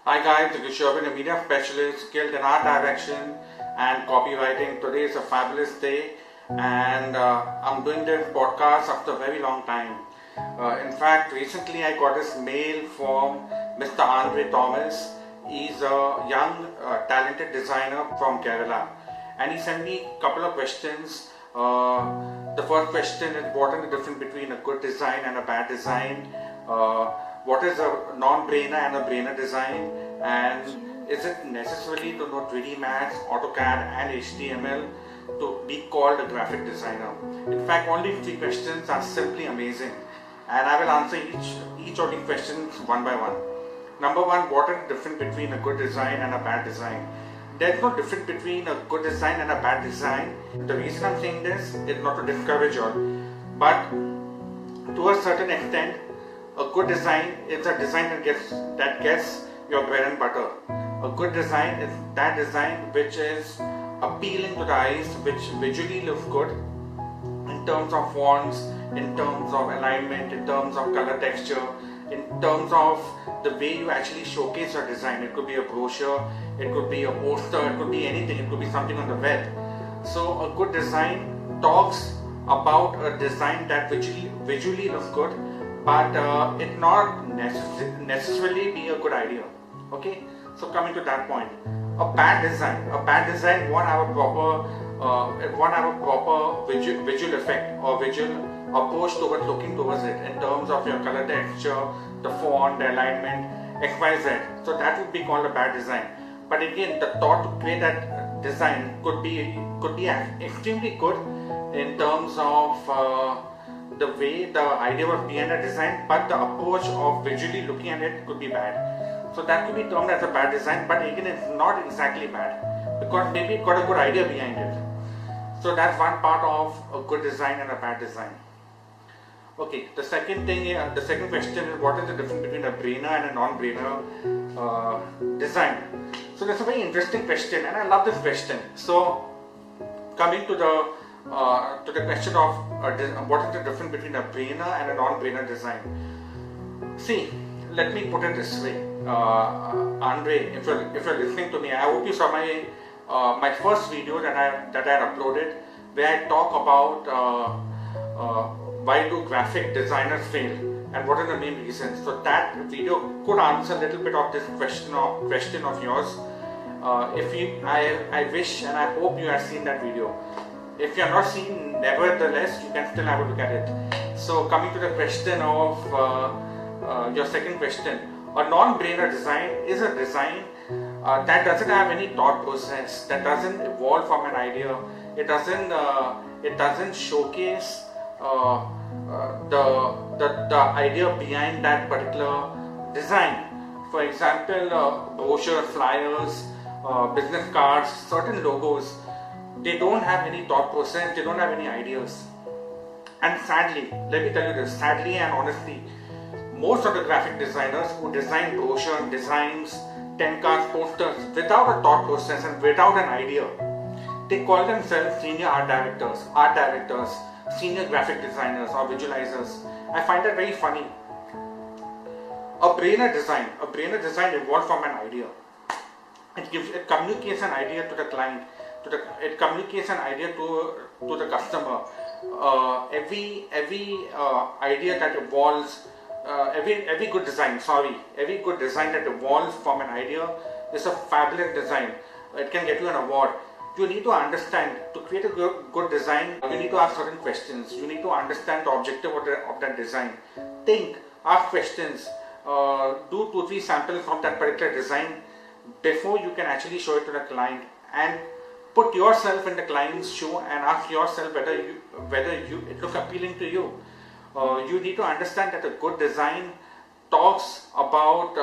Hi guys, this is Sherwin, a media specialist skilled in art direction and copywriting. Today is a fabulous day and I'm doing this podcast after a very long time. In fact, recently I got this mail from Mr. Andre Thomas. He's a young, talented designer from Kerala and he sent me a couple of questions. The first question is, what is the difference between a good design and a bad design? What is a non-brainer and a brainer design, and is it necessary to know 3D Max, AutoCAD and HTML to be called a graphic designer? In fact, only 3 questions are simply amazing and I will answer each of these questions one by one. Number 1, what is the difference between a good design and a bad design? There is no difference between a good design and a bad design. The reason I'm saying this is not to discourage you all, but to a certain extent, a good design is a design that gets your bread and butter. A good design is that design which is appealing to the eyes, which visually looks good in terms of fonts, in terms of alignment, in terms of color texture, in terms of the way you actually showcase your design. It could be a brochure, it could be a poster, it could be anything, it could be something on the web. So a good design talks about a design that visually looks good, but it not necessarily be a good idea. Okay, so coming to that point, a bad design won't have a proper visual effect or visual approach towards looking towards it in terms of your color texture, the font, the alignment, XYZ. So that would be called a bad design. But again, the thought to create that design could be extremely good in terms of the way the idea was behind the design, but the approach of visually looking at it could be bad. So that could be termed as a bad design, but again it's not exactly bad because maybe it got a good idea behind it. So that's one part of a good design and a bad design. Okay, the second question is, what is the difference between a brainer and a non-brainer design? So that's a very interesting question and I love this question. So coming to the question of what is the difference between a brainer and a non-brainer design. See, let me put it this way, Andre, if you're listening to me, I hope you saw my first video that I uploaded, where I talk about why do graphic designers fail and what are the main reasons. So that video could answer a little bit of this question of yours. I wish and I hope you have seen that video. If you are not seen, nevertheless, you can still have a look at it. So coming to the question of your second question, a non-brainer design is a design that doesn't have any thought process, that doesn't evolve from an idea. It doesn't showcase the idea behind that particular design. For example, brochures, flyers, business cards, certain logos, they don't have any thought process, they don't have any ideas. And sadly, let me tell you this, sadly and honestly, most of the graphic designers who design brochure designs, 10 cards, posters without a thought process and without an idea, they call themselves senior art directors, senior graphic designers or visualizers. I find that very funny. A brainer design evolved from an idea. It communicates an idea to the client. It communicates an idea to the customer. Every idea that evolves, every good design that evolves from an idea is a fabulous design. It can get you an award. You need to understand, to create a good design, you need to ask certain questions. You need to understand the objective of that design. Think, ask questions, do 2-3 samples from that particular design before you can actually show it to the client, and put yourself in the client's shoe and ask yourself whether it looks appealing to you. You need to understand that a good design talks about,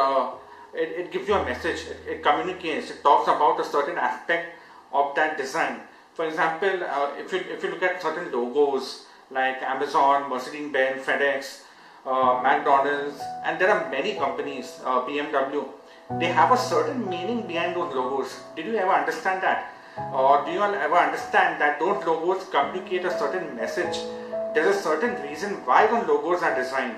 it gives you a message, it communicates, it talks about a certain aspect of that design. For example, if you look at certain logos like Amazon, Mercedes-Benz, FedEx, McDonald's, and there are many companies, BMW, they have a certain meaning behind those logos. Did you ever understand that? Or do you ever understand that those logos communicate a certain message? There's a certain reason why those logos are designed.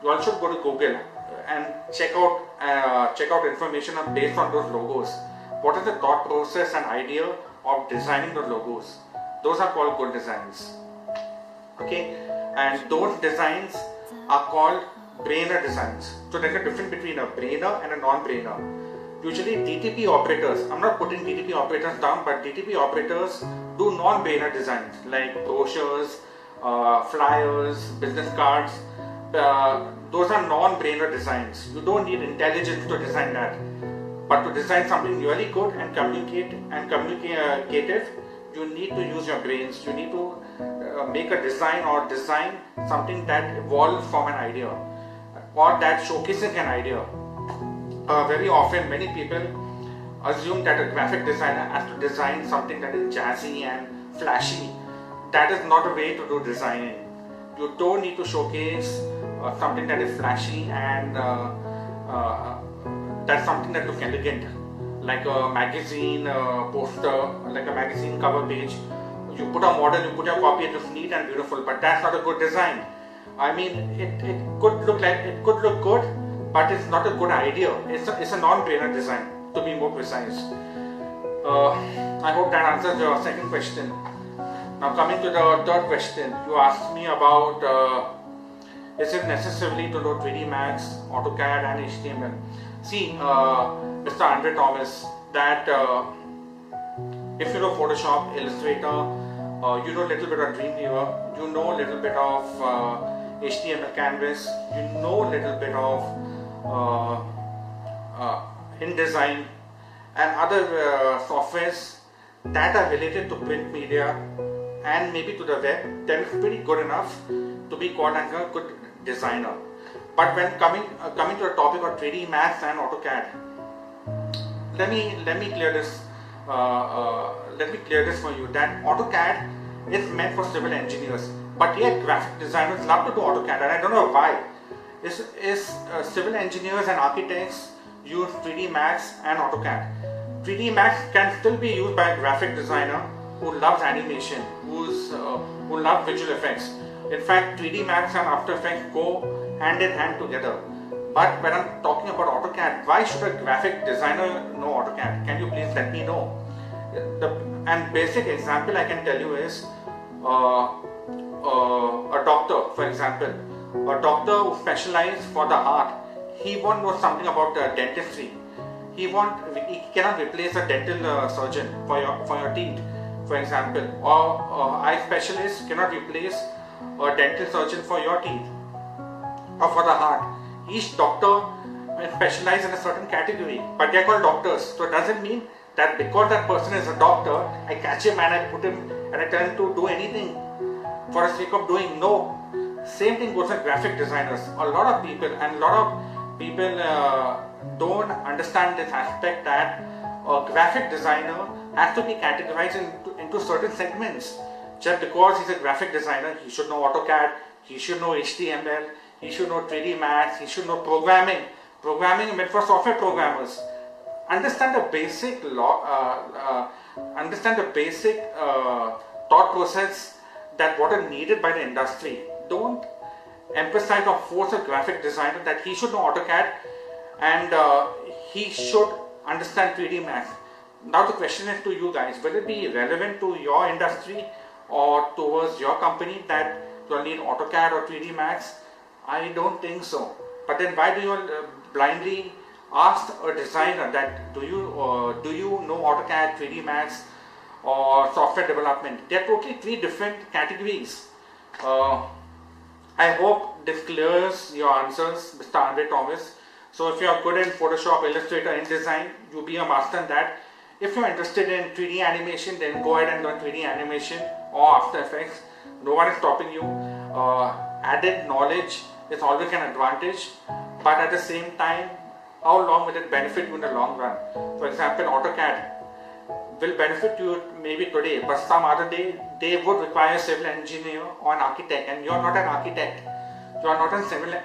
You all should go to Google and check out information based on those logos. What is the thought process and idea of designing the logos? Those are called good designs. Okay, and those designs are called brainer designs. So there's a difference between a brainer and a non-brainer. Usually DTP operators, I'm not putting DTP operators down, but DTP operators do non-brainer designs like brochures, flyers, business cards. Those are non-brainer designs. You don't need intelligence to design that. But to design something really good and communicative, you need to use your brains. You need to make a design or design something that evolves from an idea or that showcases an idea. Very often, many people assume that a graphic designer has to design something that is jazzy and flashy. That is not a way to do designing. You don't need to showcase something that is flashy and that's something that looks elegant, like a magazine poster, like a magazine cover page. You put a model, you put a copy, it looks neat and beautiful, but that's not a good design. I mean, it could look good, but it's not a good idea. It's a non-brainer design, to be more precise. I hope that answers your second question. Now coming to the third question, you asked me about is it necessarily to know 3D Max, AutoCAD and HTML? See, Mr. Andre Thomas, that if you know Photoshop, Illustrator, you know a little bit of Dreamweaver, you know a little bit of HTML Canvas, you know a little bit of InDesign and other softwares that are related to print media and maybe to the web, then it's pretty good enough to be called as a good designer. But when coming to the topic of 3D Max and AutoCAD, let me clear this. Let me clear this for you, that AutoCAD is meant for civil engineers, but yet graphic designers love to do AutoCAD, and I don't know why. Civil engineers and architects use 3D Max and AutoCAD. 3D Max can still be used by a graphic designer who loves animation, who loves visual effects. In fact, 3D Max and After Effects go hand in hand together. But when I'm talking about AutoCAD, why should a graphic designer know AutoCAD? Can you please let me know? And basic example I can tell you is a doctor, for example. A doctor who specializes for the heart, he won't know something about dentistry. He cannot replace a dental surgeon for your teeth, for example. Or eye specialist cannot replace a dental surgeon for your teeth or for the heart. Each doctor specializes in a certain category, but they are called doctors. So it doesn't mean that because that person is a doctor, I catch him and I put him and I tell him to do anything for the sake of doing. No. Same thing goes with graphic designers. A lot of people don't understand this aspect that a graphic designer has to be categorized into certain segments. Just because he's a graphic designer, he should know AutoCAD, he should know HTML, he should know 3D Max, he should know programming. Programming is meant for software programmers. Understand the basic thought process that what are needed by the industry. Don't emphasize or force a graphic designer that he should know AutoCAD and he should understand 3D Max. Now the question is to you guys, will it be relevant to your industry or towards your company that you'll need AutoCAD or 3D Max? I don't think so. But then why do you blindly ask a designer that do you know AutoCAD, 3D Max or software development? They are totally three different categories. I hope this clears your answers, Mr. Andre Thomas. So if you are good in Photoshop, Illustrator, InDesign, you'll be a master in that. If you're interested in 3D animation, then go ahead and learn 3D animation or After Effects. No one is stopping you. Added knowledge is always an advantage, but at the same time, how long will it benefit you in the long run? For example, AutoCAD will benefit you maybe today, but some other day they would require a civil engineer or an architect, and you're not an architect, you are not a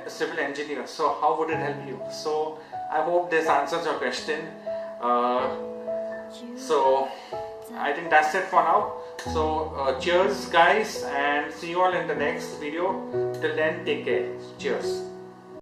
civil engineer, so how would it help you? So I hope this answers your question. So I think that's it for now. So cheers guys, and see you all in the next video. Till then, take care. Cheers.